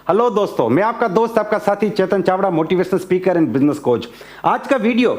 Hello दोस्तों, मैं आपका दोस्त आपका साथी Chetan Chavda, motivational speaker and business coach. आज का वीडियो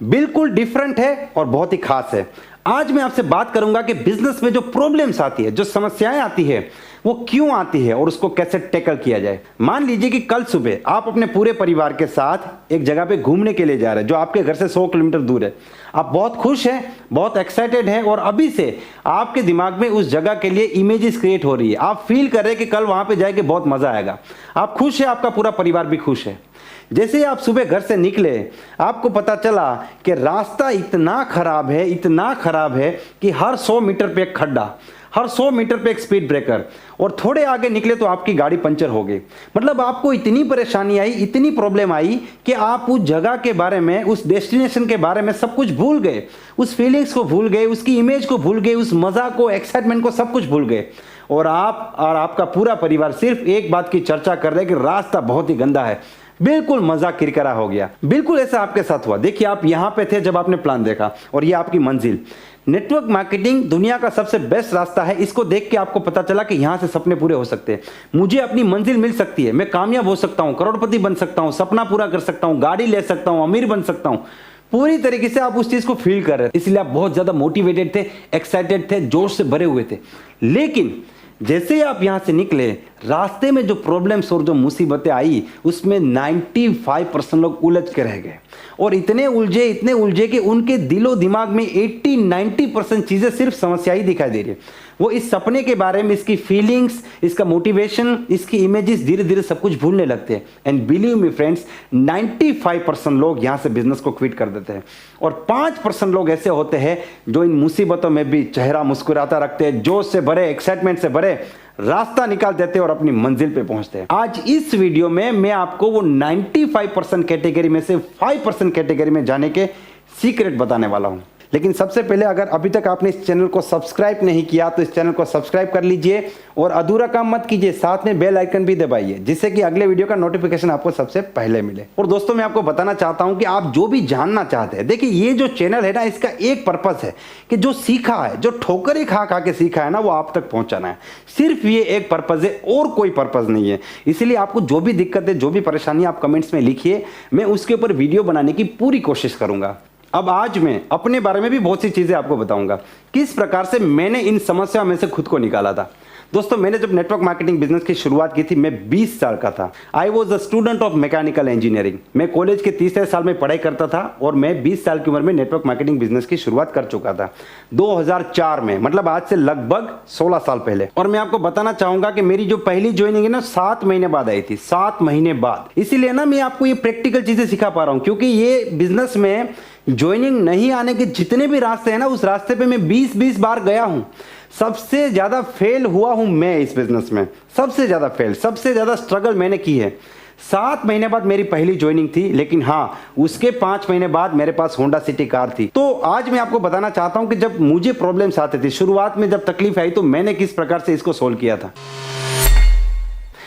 बिल्कुल डिफरेंट है और बहुत ही खास है। आज मैं आपसे बात करूंगा कि बिजनेस में जो प्रॉब्लम्स आती है, जो समस्याएं आती है, वो क्यों आती है और उसको कैसे टैकल किया जाए। मान लीजिए कि कल सुबह आप अपने पूरे परिवार के साथ एक जगह पे घूमने के लिए जा रहे हैं जो आपके घर से 100 किलोमीटर दूर है। आप बहुत खुश हैं, बहुत एक्साइटेड हैं और अभी से आपके दिमाग में उस जगह के लिए इमेजेस क्रिएट हो रही है। आप फील कर रहे हैं कि कल वहां पे जाके बहुत मजा आएगा। आप खुश हैं, आपका पूरा परिवार भी खुश है। जैसे ही आप सुबह घर से निकले, आपको पता चला कि रास्ता इतना खराब है कि हर 100 मीटर पे एक खड्डा, हर 100 मीटर पे एक स्पीड ब्रेकर, और थोड़े आगे निकले तो आपकी गाड़ी पंचर हो गई। मतलब आपको इतनी परेशानी आई, इतनी प्रॉब्लम आई कि आप उस जगह के बारे में, उस डेस्टिनेशन के बारे में सब कुछ भूल गए। उस फीलिंग्स को भूल गए, उसकी इमेज को भूल गए, उस मजा को, एक्साइटमेंट को, सब कुछ भूल गए। और आप और आपका पूरा परिवार सिर्फ एक बात की चर्चा कर रहे हैं कि रास्ता बहुत ही गंदा है। बिल्कुल मजा किरकिरा हो गया। बिल्कुल ऐसा आपके साथ हुआ। देखिए, आप यहां पे थे जब आपने प्लान देखा और ये आपकी मंजिल। नेटवर्क मार्केटिंग दुनिया का सबसे बेस्ट रास्ता है। इसको देख के आपको पता चला कि यहां से सपने पूरे हो सकते हैं, मुझे अपनी मंजिल मिल सकती है, मैं कामयाब हो सकता हूं, करोड़पति बन सकता हूं, सपना पूरा कर सकता हूं, गाड़ी ले सकता हूं, अमीर बन सकता हूं। पूरी तरीके से आप उस चीज को फील कर रहे थे, इसलिए आप बहुत ज्यादा मोटिवेटेड थे, एक्साइटेड थे, जोश से भरे हुए थे। लेकिन जैसे ही आप यहां से निकले, रास्ते में जो प्रॉब्लम्स और जो मुसीबतें आई, उसमें 95% लोग उलझ के रह गए और इतने उलझे कि उनके दिलो दिमाग में 80-90% चीजें सिर्फ समस्या ही दिखाई दे रही है। वो इस सपने के बारे में, इसकी फीलिंग्स, इसका मोटिवेशन, इसकी इमेजेस धीरे धीरे सब कुछ भूलने लगते हैं। एंड बिलीव मी फ्रेंड्स, 95% लोग यहां से बिजनेस को क्विट कर देते हैं और 5% लोग ऐसे होते हैं जो इन मुसीबतों में भी चेहरा मुस्कुराता रखते हैं, जोश से भरे, एक्साइटमेंट से भरे रास्ता निकाल देते हैं और अपनी मंजिल पे पहुंचते हैं। आज इस वीडियो में मैं आपको वो 95% कैटेगरी में से 5% कैटेगरी में जाने के सीक्रेट बताने वाला हूं। लेकिन सबसे पहले, अगर अभी तक आपने इस चैनल को सब्सक्राइब नहीं किया तो इस चैनल को सब्सक्राइब कर लीजिए और अधूरा काम मत कीजिए, साथ में बेल आइकन भी दबाइए जिससे कि अगले वीडियो का नोटिफिकेशन आपको सबसे पहले मिले। और दोस्तों, मैं आपको बताना चाहता हूं कि आप जो भी जानना चाहते हैं, देखिए ये जो चैनल है ना, इसका एक पर्पस है कि जो सीखा है, जो ठोकरें खा खा के सीखा है ना, वो आप तक पहुंचाना है। सिर्फ ये एक पर्पज है और कोई पर्पज नहीं है। इसलिए आपको जो भी दिक्कत है, जो भी परेशानी, आप कमेंट्स में लिखिए, मैं उसके ऊपर वीडियो बनाने की पूरी कोशिश करूंगा। अब आज मैं अपने बारे में भी बहुत सी चीजें आपको बताऊंगा, किस प्रकार से मैंने इन समस्याओं में से खुद को निकाला था। दोस्तों, मैंने जब नेटवर्क मार्केटिंग बिजनेस की शुरुआत की थी, मैं 20 साल का था। I was a student of mechanical engineering. मैं कॉलेज के तीसरे साल में पढ़ाई करता था और मैं 20 साल की उम्र में नेटवर्क मार्केटिंग बिजनेस की शुरुआत कर चुका था 2004 में, मतलब आज से लगभग 16 साल पहले। और मैं आपको बताना चाहूंगा कि मेरी जो पहली ज्वाइनिंग है ना, 7 महीने बाद आई थी, 7 महीने बाद। इसीलिए ना मैं आपको ये प्रैक्टिकल चीजें सिखा पा रहा हूं, क्योंकि ये बिजनेस में ज्वाइनिंग नहीं आने के जितने भी रास्ते हैं ना, उस रास्ते पे मैं 20-20 बार गया हूं। सबसे ज्यादा फेल हुआ हूं मैं इस बिजनेस में, सबसे ज्यादा फेल, सबसे ज्यादा स्ट्रगल मैंने की है। 7 महीने बाद मेरी पहली ज्वाइनिंग थी, लेकिन हाँ, उसके 5 महीने बाद मेरे पास होंडा सिटी कार थी। तो आज मैं आपको बताना चाहता हूं कि जब मुझे प्रॉब्लम्स आते थे, शुरुआत में जब तकलीफ आई, तो मैंने किस प्रकार से इसको सोल्व किया था।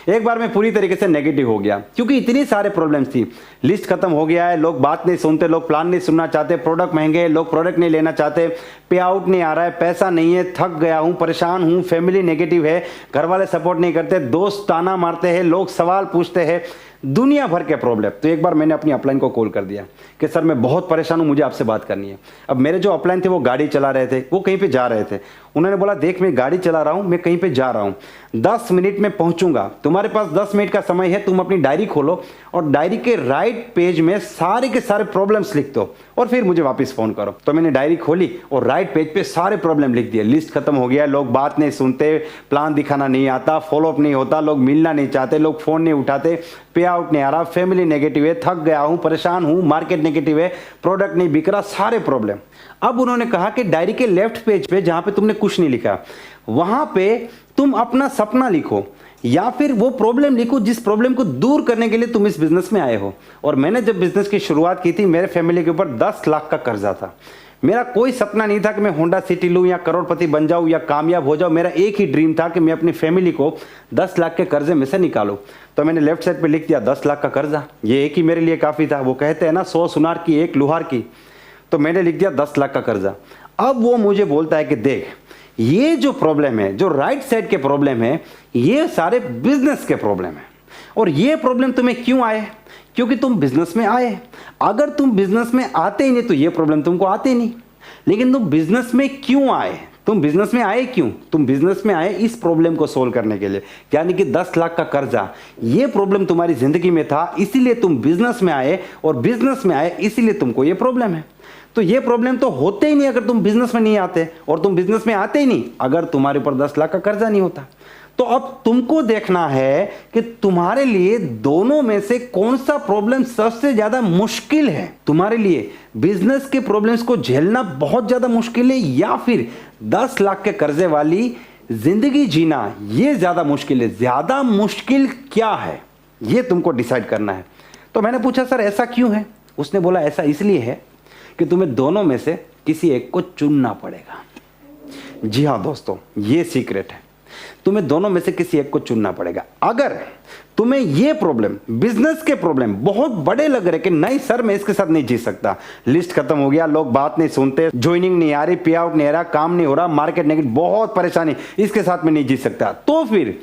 एक बार मैं पूरी तरीके से नेगेटिव हो गया, क्योंकि इतनी सारे प्रॉब्लम्स थी। लिस्ट खत्म हो गया है, लोग बात नहीं सुनते, लोग प्लान नहीं सुनना चाहते, प्रोडक्ट महंगे, लोग प्रोडक्ट नहीं लेना चाहते, पे आउट नहीं आ रहा है, पैसा नहीं है, थक गया हूं, परेशान हूं, फैमिली नेगेटिव है, घर वाले सपोर्ट नहीं करते, दोस्त ताना मारते हैं, लोग सवाल पूछते हैं, दुनिया भर के प्रॉब्लम। तो एक बार मैंने अपनी अपलाइन को कॉल कर दिया कि सर, मैं बहुत परेशान हूं, मुझे आपसे बात करनी है। अब मेरे जो अपलाइन थे वो गाड़ी चला रहे थे, वो कहीं पे जा रहे थे। उन्होंने बोला, देख मैं गाड़ी चला रहा हूं, मैं कहीं पे जा रहा हूं, 10 मिनट में पहुंचूंगा, तुम्हारे पास 10 मिनट का समय है, तुम अपनी डायरी खोलो और डायरी के राइट पेज में सारे के सारे प्रॉब्लम्स लिख दो और फिर मुझे वापस फोन करो। तो मैंने डायरी खोली और राइट पेज पे सारे प्रॉब्लम लिख दिए। लिस्ट खत्म हो गया, लोग बात नहीं सुनते, प्लान दिखाना नहीं आता, फॉलोअप नहीं होता, लोग मिलना नहीं चाहते, लोग फोन नहीं उठाते, पे आउट नहीं आ रहा, फैमिली नेगेटिव है, थक गया हूं, परेशान हूं, मार्केट नेगेटिव है, प्रोडक्ट नहीं बिक रहा, सारे प्रॉब्लम। अब उन्होंने कहा कि डायरी के लेफ्ट पेज पे जहां पे तुमने कुछ नहीं लिखा, वहां पे तुम अपना सपना लिखो या फिर वो प्रॉब्लम लिखो जिस प्रॉब्लम को दूर करने के लिए तुम इस बिजनेस में आए हो। और मैंने जब बिजनेस की शुरुआत की थी, मेरे फैमिली के ऊपर 10 लाख का कर्जा था। मेरा कोई सपना नहीं था कि मैं होंडा सिटी लूं या करोड़पति बन जाऊं या कामयाब हो जाऊं। मेरा एक ही ड्रीम था कि मैं अपनी फैमिली को 10 लाख के कर्जे में से निकालूं। तो मैंने लेफ्ट साइड पे लिख दिया 10 लाख का कर्जा। ये एक ही मेरे लिए काफी था। वो कहते हैं ना, 100 सुनार की एक लुहार की। तो मैंने लिख दिया 10 लाख का कर्जा। अब वो मुझे बोलता है कि देख, ये जो प्रॉब्लम है, जो राइट साइड के प्रॉब्लम है, ये सारे बिजनेस के प्रॉब्लम है। और ये प्रॉब्लम तुम्हें क्यों आए? क्योंकि तुम बिजनेस में आए। अगर तुम बिजनेस में आते ही नहीं तो ये प्रॉब्लम तुमको आते ही नहीं। लेकिन तुम बिजनेस में क्यों आए? तुम बिजनेस में आए क्यों? तुम बिजनेस में आए इस प्रॉब्लम को सोल्व करने के लिए, यानी कि 10 लाख का कर्जा, ये प्रॉब्लम तुम्हारी जिंदगी में था, इसीलिए तुम बिजनेस में आए, और बिजनेस में आए इसीलिए तुमको ये प्रॉब्लम है। तो ये प्रॉब्लम तो होते ही नहीं अगर तुम बिजनेस में नहीं आते, और तुम बिजनेस में आते ही नहीं अगर तुम्हारे ऊपर 10 लाख का कर्जा नहीं होता। तो अब तुमको देखना है कि तुम्हारे लिए दोनों में से कौन सा प्रॉब्लम सबसे ज्यादा मुश्किल है। तुम्हारे लिए बिजनेस के प्रॉब्लम्स को झेलना बहुत ज्यादा मुश्किल है, या फिर 10 लाख के कर्जे वाली जिंदगी जीना ये ज्यादा मुश्किल है? ज्यादा मुश्किल क्या है ये तुमको डिसाइड करना है। तो मैंने पूछा सर ऐसा क्यों है? उसने बोला ऐसा इसलिए है कि तुम्हें दोनों में से किसी एक को चुनना पड़ेगा। जी हाँ दोस्तों, ये सीक्रेट है, तुम्हें दोनों में से किसी एक को चुनना पड़ेगा। अगर तुम्हें ये प्रॉब्लम, बिजनेस के प्रॉब्लम बहुत बड़े लग रहे कि नहीं सर मैं इसके साथ नहीं जी सकता, लिस्ट खत्म हो गया, लोग बात नहीं सुनते, ज्वाइनिंग नहीं आ रही, पे आउट नहीं आ रहा, काम नहीं हो रहा, मार्केट नेगेटिव, बहुत परेशानी, इसके साथ में नहीं जी सकता, तो फिर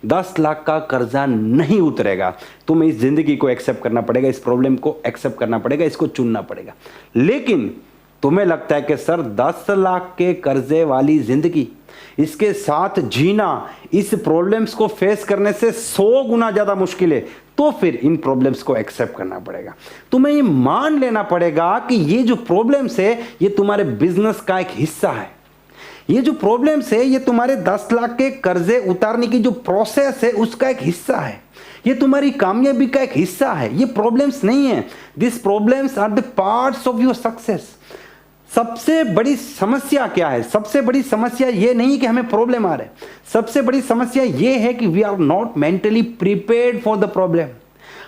10 लाख का कर्जा नहीं उतरेगा। तुम्हें इस जिंदगी को एक्सेप्ट करना पड़ेगा, इस प्रॉब्लम को एक्सेप्ट करना पड़ेगा, इसको चुनना पड़ेगा। लेकिन तुम्हें लगता है कि सर 10 लाख के कर्जे वाली जिंदगी, इसके साथ जीना, इस प्रॉब्लम्स को फेस करने से 100 गुना ज्यादा मुश्किल है, तो फिर इन प्रॉब्लम्स को एक्सेप्ट करना पड़ेगा। तुम्हें ये मान लेना पड़ेगा कि ये जो प्रॉब्लम्स है ये तुम्हारे बिजनेस का एक हिस्सा है। ये जो प्रॉब्लम्स है ये तुम्हारे 10 लाख के कर्जे उतारने की जो प्रोसेस है उसका एक हिस्सा है। ये तुम्हारी कामयाबी का एक हिस्सा है, ये प्रॉब्लम्स नहीं है। This problems are the parts of your success. सबसे बड़ी समस्या क्या है? सबसे बड़ी समस्या ये नहीं कि हमें प्रॉब्लम आ रहा है, सबसे बड़ी समस्या ये है कि we are not mentally prepared for the problem.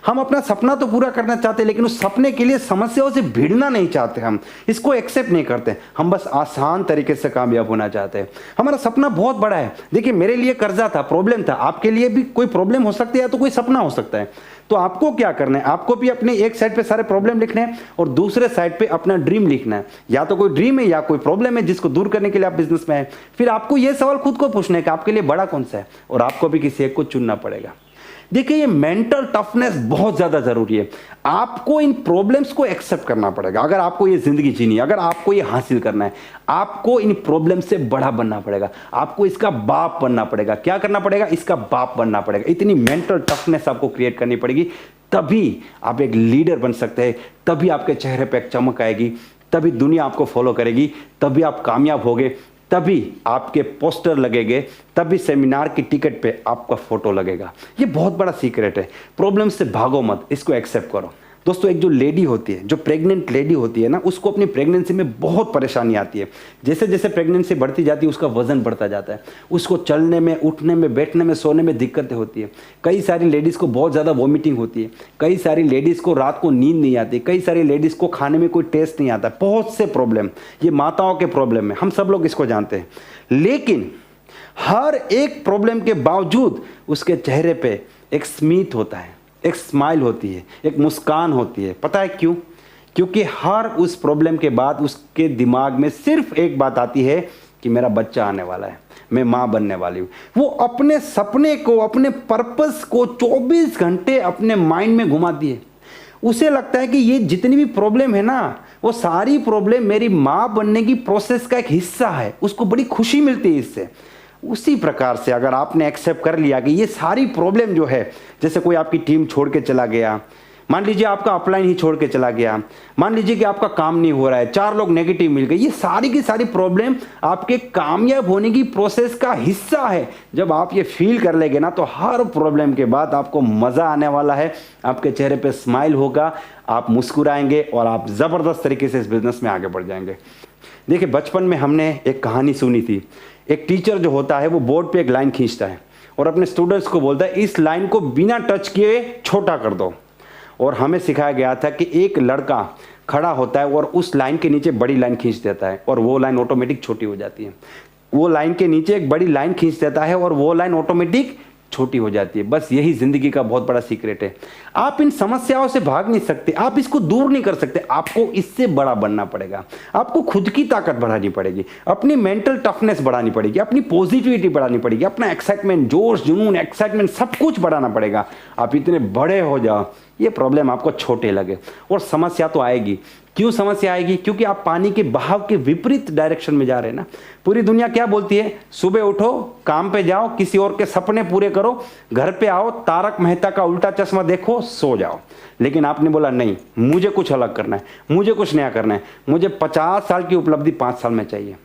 हम अपना सपना तो पूरा करना चाहते हैं, लेकिन उस सपने के लिए समस्याओं से भिड़ना नहीं चाहते, हम इसको एक्सेप्ट नहीं करते, हम बस आसान तरीके से कामयाब होना चाहते हैं। हमारा सपना बहुत बड़ा है। देखिए मेरे लिए कर्जा था, प्रॉब्लम था, आपके लिए भी कोई प्रॉब्लम हो सकती है, तो कोई सपना हो सकता है। तो आपको क्या करना है? आपको भी अपने एक साइड पे सारे प्रॉब्लम लिखने हैं और दूसरे साइड पे अपना ड्रीम लिखना है। या तो कोई ड्रीम है या कोई प्रॉब्लम है जिसको दूर करने के लिए आप बिजनेस में हैं। फिर आपको यह सवाल खुद को पूछना है कि आपके लिए बड़ा कौन सा है, और आपको भी किसी एक को चुनना पड़ेगा। देखिए ये मेंटल टफनेस बहुत ज्यादा जरूरी है। आपको इन प्रॉब्लम्स को एक्सेप्ट करना पड़ेगा। अगर आपको ये जिंदगी जीनी है, अगर आपको ये हासिल करना है, आपको इन प्रॉब्लम से बड़ा बनना पड़ेगा, आपको इसका बाप बनना पड़ेगा। क्या करना पड़ेगा? इसका बाप बनना पड़ेगा। इतनी मेंटल टफनेस आपको क्रिएट करनी पड़ेगी, तभी आप एक लीडर बन सकते हैं, तभी आपके चेहरे पे एक चमक आएगी, तभी दुनिया आपको फॉलो करेगी, तभी आप कामयाब होगे, तभी आपके पोस्टर लगेंगे, तभी सेमिनार की टिकट पे आपका फोटो लगेगा। ये बहुत बड़ा सीक्रेट है। प्रॉब्लम से भागो मत, इसको एक्सेप्ट करो। दोस्तों एक जो लेडी होती है, जो प्रेग्नेंट लेडी होती है ना, उसको अपनी प्रेगनेंसी में बहुत परेशानी आती है। जैसे जैसे प्रेगनेंसी बढ़ती जाती है उसका वजन बढ़ता जाता है, उसको चलने में, उठने में, बैठने में, सोने में दिक्कतें होती है। कई सारी लेडीज़ को बहुत ज़्यादा वॉमिटिंग होती है, कई सारी लेडीज़ को रात को नींद नहीं आती, कई सारी लेडीज़ को खाने में कोई टेस्ट नहीं आता। बहुत से प्रॉब्लम, ये माताओं के प्रॉब्लम है, हम सब लोग इसको जानते हैं। लेकिन हर एक प्रॉब्लम के बावजूद उसके चेहरे पे एक स्मित होता है, एक स्माइल होती है, एक मुस्कान होती है। पता है क्यों? क्योंकि हर उस प्रॉब्लम के बाद उसके दिमाग में सिर्फ एक बात आती है कि मेरा बच्चा आने वाला है, मैं माँ बनने वाली हूँ। वो अपने सपने को, अपने पर्पस को 24 घंटे अपने माइंड में घुमाती है। उसे लगता है कि ये जितनी भी प्रॉब्लम है ना, वो सारी प्रॉब्लम मेरी माँ बनने की प्रोसेस का एक हिस्सा है। उसको बड़ी खुशी मिलती है इससे। उसी प्रकार से अगर आपने एक्सेप्ट कर लिया कि ये सारी प्रॉब्लम जो है, जैसे कोई आपकी टीम छोड़ के चला गया, मान लीजिए आपका अपलाइन ही छोड़ के चला गया, मान लीजिए कि आपका काम नहीं हो रहा है, 4 लोग नेगेटिव मिल गए, ये सारी की सारी प्रॉब्लम आपके कामयाब होने की प्रोसेस का हिस्सा है। जब आप ये फील कर लेंगे ना, तो हर प्रॉब्लम के बाद आपको मज़ा आने वाला है, आपके चेहरे पे स्माइल होगा, आप मुस्कुराएंगे और आप ज़बरदस्त तरीके से इस बिज़नेस में आगे बढ़ जाएंगे। देखिए बचपन में हमने एक कहानी सुनी थी। एक टीचर जो होता है वो बोर्ड पे एक लाइन खींचता है और अपने स्टूडेंट्स को बोलता है इस लाइन को बिना टच किए छोटा कर दो। और हमें सिखाया गया था कि एक लड़का खड़ा होता है और उस लाइन के नीचे बड़ी लाइन खींच देता है और वो लाइन ऑटोमेटिक छोटी हो जाती है। वो लाइन के नीचे एक बड़ी लाइन खींच देता है और वो लाइन ऑटोमेटिक छोटी हो जाती है। बस यही जिंदगी का बहुत बड़ा सीक्रेट है। आप इन समस्याओं से भाग नहीं सकते, आप इसको दूर नहीं कर सकते, आपको इससे बड़ा बनना पड़ेगा। आपको खुद की ताकत बढ़ानी पड़ेगी, अपनी मेंटल टफनेस बढ़ानी पड़ेगी, अपनी पॉजिटिविटी बढ़ानी पड़ेगी, अपना एक्साइटमेंट, जोश, जुनून, एक्साइटमेंट सब कुछ बढ़ाना पड़ेगा। आप इतने बड़े हो जाओ, ये प्रॉब्लम आपको छोटे लगे, और समस्या तो आएगी। क्यों समस्या आएगी? क्योंकि आप पानी के बहाव के विपरीत डायरेक्शन में जा रहे हैं ना। पूरी दुनिया क्या बोलती है? सुबह उठो, काम पे जाओ, किसी और के सपने पूरे करो, घर पे आओ, तारक मेहता का उल्टा चश्मा देखो, सो जाओ। लेकिन आपने बोला नहीं, मुझे कुछ अलग करना है, मुझे कुछ नया करना है, मुझे 50 साल की उपलब्धि 5 साल में चाहिए।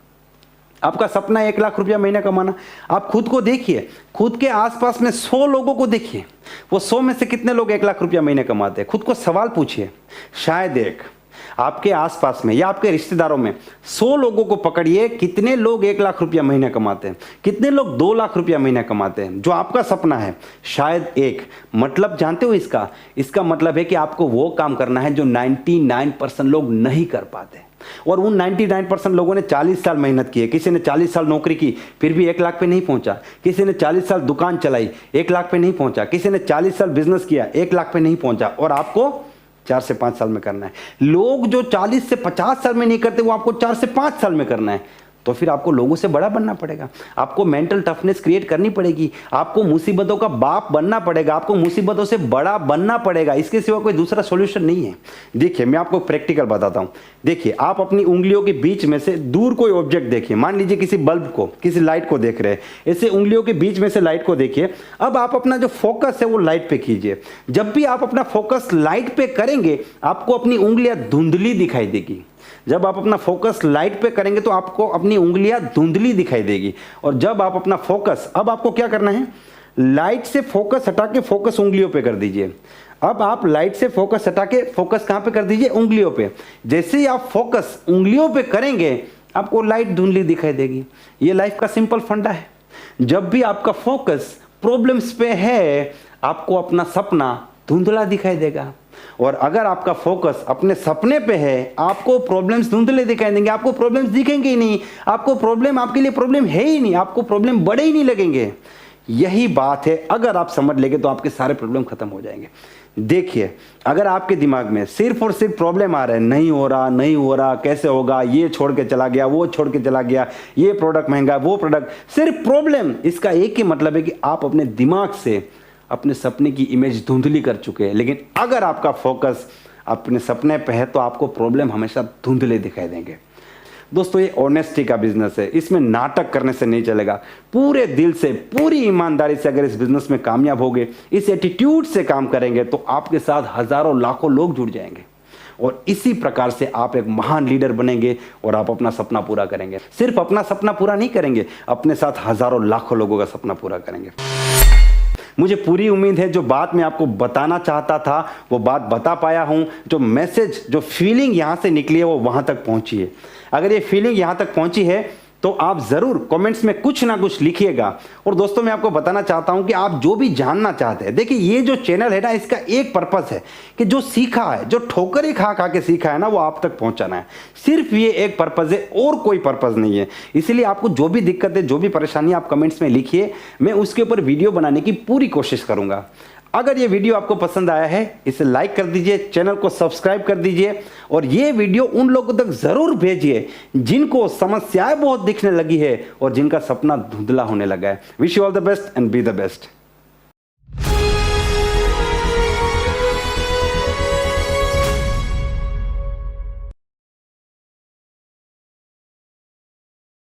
आपका सपना है 1 लाख रुपया महीना कमाना। आप खुद को देखिए, खुद के आसपास में 100 लोगों को देखिए, वो 100 में से कितने लोग 1 लाख रुपया महीने कमाते हैं? खुद को सवाल पूछिए। शायद एक आपके आसपास में या आपके रिश्तेदारों में 100 लोगों को पकड़िए, कितने लोग 1 लाख रुपया महीना कमाते हैं, कितने लोग 2 लाख रुपया महीना कमाते हैं। जो आपका सपना है शायद एक। मतलब जानते हो इसका मतलब है कि आपको वो काम करना है जो 99% लोग नहीं कर पाते। और उन 99% लोगों ने 40 साल मेहनत की है। किसी ने 40 साल नौकरी की, फिर भी 1 लाख पे नहीं पहुंचा। किसी ने 40 साल दुकान चलाई, 1 लाख पे नहीं पहुंचा। किसी ने 40 साल बिजनेस किया, 1 लाख पे नहीं पहुंचा। और आपको 4 से 5 साल में करना है। लोग जो 40 से 50 साल में नहीं करते, वो आपको 4 से 5 साल में करना है। तो फिर आपको लोगों से बड़ा बनना पड़ेगा, आपको मेंटल टफनेस क्रिएट करनी पड़ेगी, आपको मुसीबतों का बाप बनना पड़ेगा, आपको मुसीबतों से बड़ा बनना पड़ेगा। इसके सिवा कोई दूसरा सॉल्यूशन नहीं है। देखिए, मैं आपको प्रैक्टिकल बताता हूं। देखिए, आप अपनी उंगलियों के बीच में से दूर कोई ऑब्जेक्ट देखिए। मान लीजिए किसी बल्ब को, किसी लाइट को देख रहे हैं, ऐसे उंगलियों के बीच में से लाइट को देखिए। अब आप अपना जो फोकस है वो लाइट पे कीजिए। जब भी आप अपना फोकस लाइट पे करेंगे, आपको अपनी उंगलियां धुंधली दिखाई देगी। जब आप अपना फोकस लाइट पे करेंगे तो आपको अपनी उंगलियां धुंधली दिखाई देगी। और जब आप अपना फोकस, अब आपको क्या करना है, लाइट से फोकस हटा के फोकस उंगलियों पे कर दीजिए। अब आप लाइट से फोकस हटा के फोकस कहां पे कर दीजिए? उंगलियों पे। जैसे ही आप फोकस उंगलियों पे करेंगे, आपको लाइट धुंधली दिखाई देगी। ये लाइफ का सिंपल फंडा है। जब भी आपका फोकस प्रॉब्लम्स पे है, आपको अपना सपना धुंधला दिखाई देगा। और अगर आपका फोकस अपने सपने पे है, आपको प्रॉब्लम्स धुंधले दिखाई देंगे, आपको प्रॉब्लम्स दिखेंगे ही नहीं, आपको प्रॉब्लम, आपके लिए प्रॉब्लम है ही नहीं, आपको प्रॉब्लम बड़े ही नहीं लगेंगे। यही बात है, अगर आप समझ लेंगे तो आपके सारे प्रॉब्लम खत्म हो जाएंगे। देखिए, अगर आपके दिमाग में सिर्फ और सिर्फ प्रॉब्लम आ रहा है, नहीं हो रहा, नहीं हो रहा, कैसे होगा, ये छोड़ के चला गया, वो छोड़ के चला गया, ये प्रोडक्ट महंगा, वो प्रोडक्ट, सिर्फ प्रॉब्लम, इसका एक ही मतलब है कि आप अपने दिमाग से अपने सपने की इमेज धुंधली कर चुके हैं। लेकिन अगर आपका फोकस अपने सपने पे है तो आपको प्रॉब्लम हमेशा धुंधले दिखाई देंगे। दोस्तों, ये ऑनेस्टी का बिजनेस है, इसमें नाटक करने से नहीं चलेगा। पूरे दिल से, पूरी ईमानदारी से अगर इस बिजनेस में कामयाब होगे, इस एटीट्यूड से काम करेंगे, तो आपके साथ हजारों लाखों लोग जुड़ जाएंगे। और इसी प्रकार से आप एक महान लीडर बनेंगे और आप अपना सपना पूरा करेंगे। सिर्फ अपना सपना पूरा नहीं करेंगे, अपने साथ हजारों लाखों लोगों का सपना पूरा करेंगे। मुझे पूरी उम्मीद है जो बात मैं आपको बताना चाहता था वो बात बता पाया हूं। जो मैसेज, जो फीलिंग यहां से निकली है वो वहां तक पहुंची है। अगर ये फीलिंग यहां तक पहुंची है तो आप जरूर कमेंट्स में कुछ ना कुछ लिखिएगा। और दोस्तों, मैं आपको बताना चाहता हूं कि आप जो भी जानना चाहते हैं, देखिए, ये जो चैनल है ना, इसका एक पर्पस है कि जो सीखा है, जो ठोकरें खा खा के सीखा है ना, वो आप तक पहुंचाना है। सिर्फ ये एक पर्पस है, और कोई पर्पस नहीं है। इसलिए आपको जो भी दिक्कत है, जो भी परेशानी, आप कमेंट्स में लिखिए, मैं उसके ऊपर वीडियो बनाने की पूरी कोशिश करूंगा। अगर ये वीडियो आपको पसंद आया है, इसे लाइक कर दीजिए, चैनल को सब्सक्राइब कर दीजिए, और ये वीडियो उन लोगों तक जरूर भेजिए जिनको समस्याएं बहुत दिखने लगी है और जिनका सपना धुंधला होने लगा है। Wish you all the best and be the best.